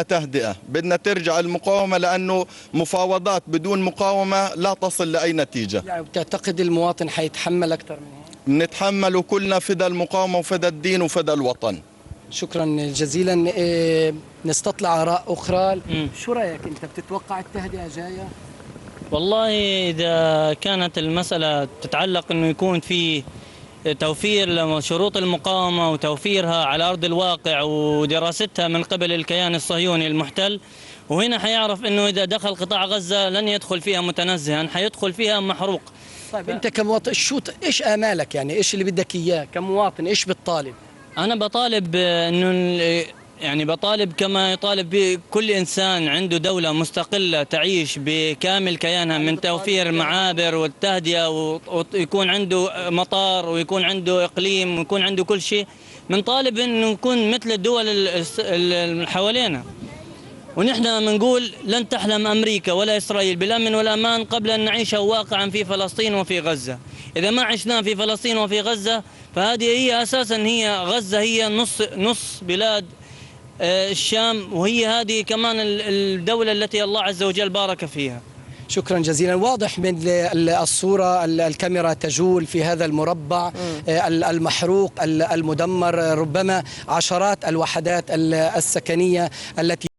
تهدئة، بدنا ترجع المقاومة، لأنه مفاوضات بدون مقاومة لا تصل لأي نتيجة. يعني بتعتقد المواطن حيتحمل أكثر من هيك؟ بنتحمل كلنا فدى المقاومة وفدى الدين وفدى الوطن. شكرا جزيلا. نستطلع آراء أخرى. شو رأيك أنت، بتتوقع التهدئة جاية؟ والله إذا كانت المسألة تتعلق أنه يكون في توفير شروط المقاومة وتوفيرها على أرض الواقع ودراستها من قبل الكيان الصهيوني المحتل، وهنا حيعرف أنه إذا دخل قطاع غزة لن يدخل فيها متنزها، حيدخل فيها محروق. طيب أنت كمواطن إيش آمالك، يعني إيش اللي بدك إياه كمواطن، إيش بتطالب؟ أنا بطالب أنه بطالب كما يطالب بكل إنسان عنده دولة مستقلة تعيش بكامل كيانها، من توفير معابر والتهدئة، ويكون عنده مطار ويكون عنده إقليم ويكون عنده كل شيء. بنطالب أنه نكون مثل الدول اللي حوالينا. ونحن بنقول لن تحلم أمريكا ولا إسرائيل بالأمن والأمان قبل أن نعيش واقعا في فلسطين وفي غزة. إذا ما عشنا في فلسطين وفي غزة، فهذه هي أساسا، هي غزة هي نص بلاد الشام، وهي هذه كمان الدولة التي الله عز وجل بارك فيها. شكرا جزيلا. واضح من الصورة، الكاميرا تجول في هذا المربع المحروق المدمر، ربما عشرات الوحدات السكنية التي